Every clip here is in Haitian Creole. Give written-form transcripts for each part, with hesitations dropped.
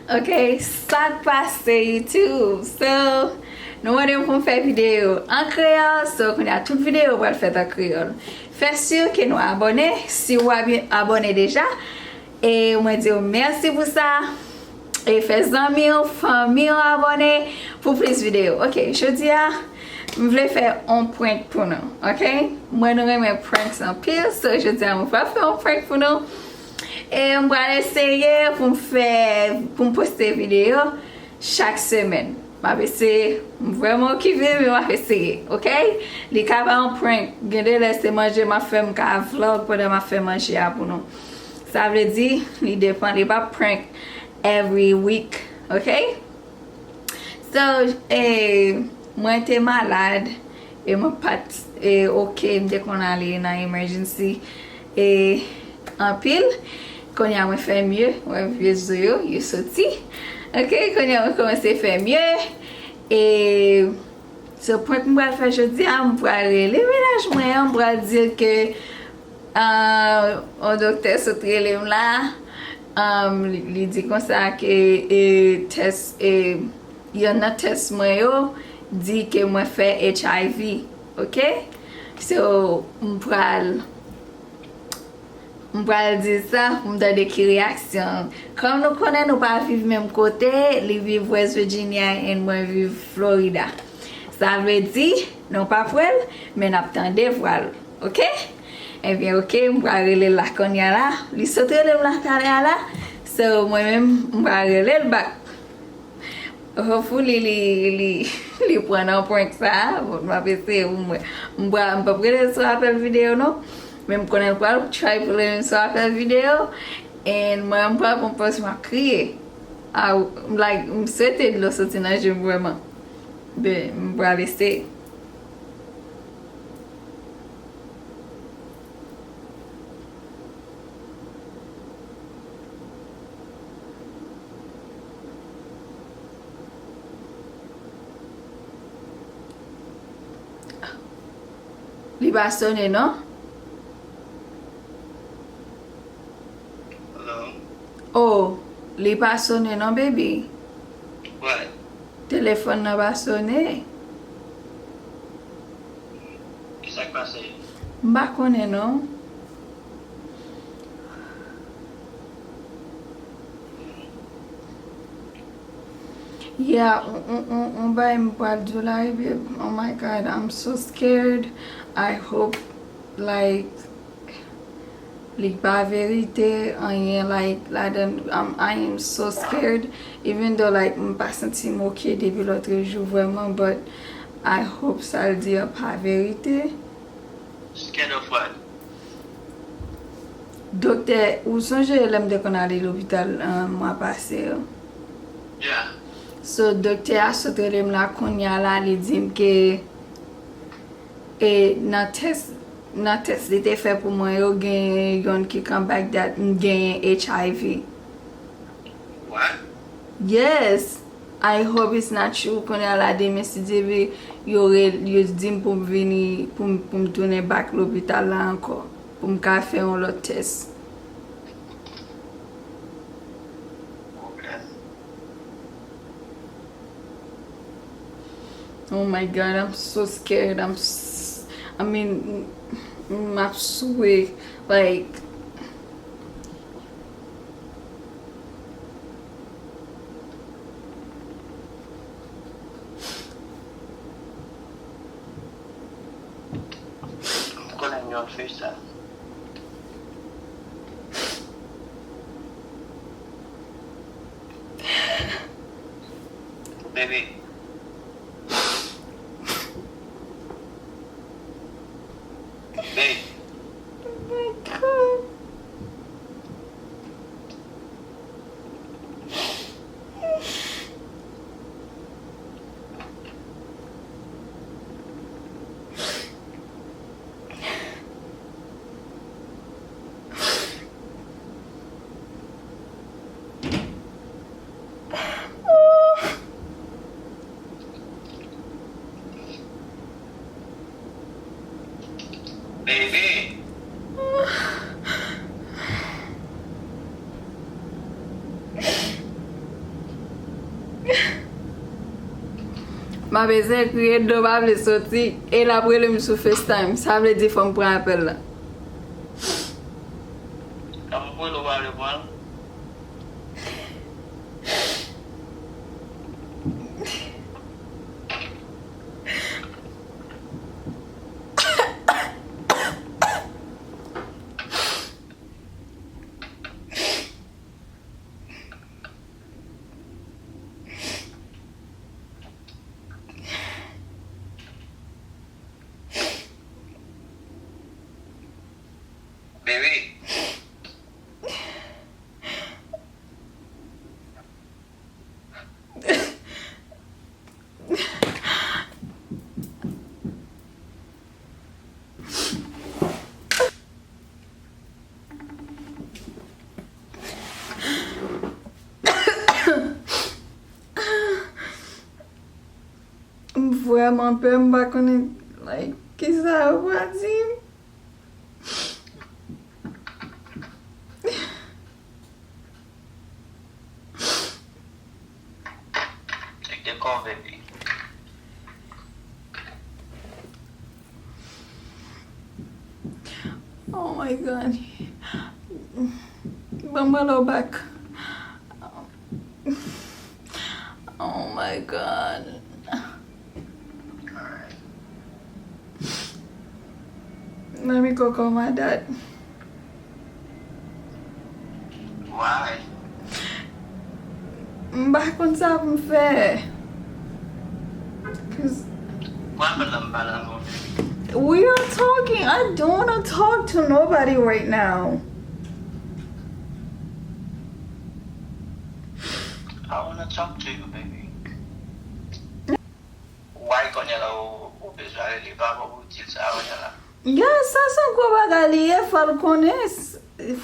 Ok, sak pase YouTube. So, nou wade pou m fè video an kreol. So, kon ya tout video wad fèt an kreol. Fè sur ke nou abone. Si ou abone deja. E mwen di ou mersi pou sa. E fè zanmi ou, fami ou abone pou plis video. Ok, jodi ya, m vle fè on prank pou nou. Ok, mwen nou remen pranks an pil. So, jodi ya m fè on prank pou nou. E m wale eseye pou m poste video chak semen. M ap eseye, m vreman kive, m ap eseye, ok? Li ka ba an prank, gende lese manje ma fem ka vlog pou de ma fem manje ya pou nou. Sa vle di, li depan, li pa prank every week, ok? So, mwen te malade, e m pat, ok, m de kon ale nan emergency, an pil. Konya mwen fè mye, mwen vye zoyo, yu soti. Ok, konya mwen komanse fè mye. E, so prank mwen fè jodi, mwen pral le menaj mwen, mwen pral dir ke an dokter sotre le mla, li di konsa ke test, yon nan test mwen yo, di ke mwen fè HIV, ok? So, mwen pral di sa, m da de ki reaksyon. Kom nou konen nou pa viv menm kote, li viv West Virginia en mwen viv Florida. Sa vle di, nou pa pral, men ap tande vwal. Ok? Ebyen ok, m pral rele la konya la. Li sotre le m la tale la. So mwen men m pral rele l bak. Hopefully li pran an prank sa. M apese m pa prele sou apel video nou. Men m konen pral try pou le sou apel video. En mwen pral pou m pos ma kriye. M swete de lo soti nan jem vreman. Be, m pral ese. Li ba sone, no? Oh, li pa sone non, baby? What? Telefon nan ba sone? Ki sak pase? Mba kone, non? Yeah, mba mpa July, babe. Oh my God, I'm so scared. I hope, like, ba verite, I am so scared, even though like m pa senti m ok debi lotre jou vreman, but I hope sa l di pa verite. Scared of what? Dokter, ou sonje lem de kon ale l'hobital mwa pase yo? Yeah. So dokter a sotre lem la konya la li dim ke nan test li te fe pou mwen yo gen yon ki come back that gen HIV. What? Yes. I hope it's not true. Konya la de mesi debe yo dim pou m vini pou m toune back l'hobital la anko. Pou m ka fe yon lot test. Okay. Oh my God, I'm so scared. I mean, I'm sweet, like, I'm calling you on FaceTime. Baby. Babe. oh my God. Ma beze kriye do pa vle soti. E la prele mi sou FaceTime. Sa vle di fòm pran apel la. Am pou lo wale bon. Baby. Vraiment pe mba konen like ki sa wadi. Take the call, baby. Oh my god. Bambalo back. Oh my god. Alright. Let me go call my dad. Why? Mba kon sa pou m'fè. Cause Why balang? we are talking. I don't want to talk to nobody right now. I wanna talk to you, baby. Why konyala o bezwale li baba o til sa konyala? Yes, sa son kwa bagali e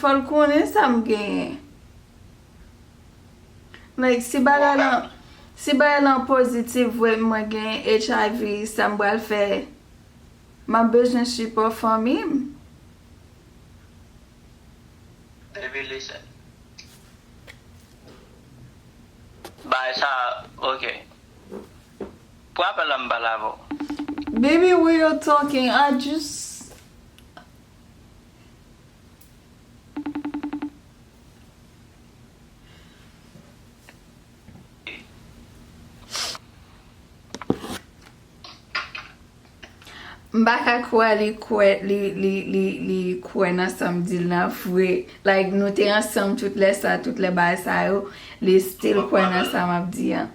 falcone sam gen. Like si bagalan positive we mwen gen HIV sa mbral fe. Ma bezwen support from him. Baby, listen. Bye, sa, okay. Pwapa lang balabo. Baby, we are talking. I just Mbaka kwa li kwe na samdil na fwe. Like nou te ansam tout le bay sa yo. Li still kwe na sam abdi ya.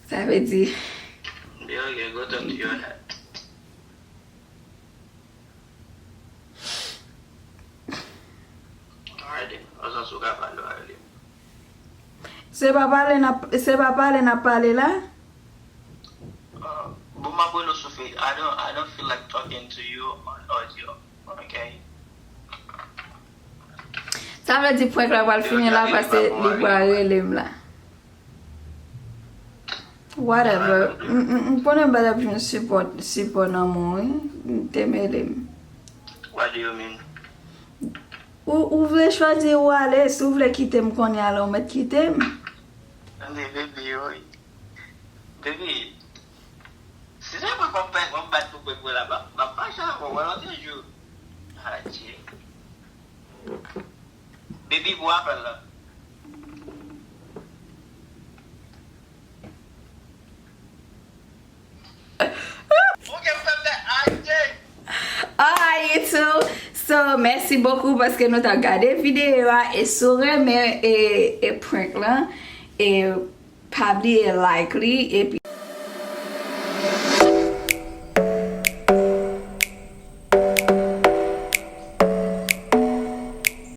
Sa ve di. Okay, go talk to your dad. Alright then, osan suka palo ali. Se pa pale na pale la? Bumabolo Sufi, I don't feel like talking to you on audio, okay? Sa vle di pwenk la wal fini la pase li kwa relem la. Whatever. Mpone bada pjoun support nan moun. Temelem. What do you mean? Ou vle chwazi wale, si ou vle kitem kon yalo met kitem. Baby, oi. Baby, si sa pa kompet mwen bat pou kwe la ba, pa sa ko wala te jou. Haji. Baby, pou apel la. Alright, so merci beaucoup parce que nous avons regardé la vidéo et sourire mais et prank là et pas oublier like li et puis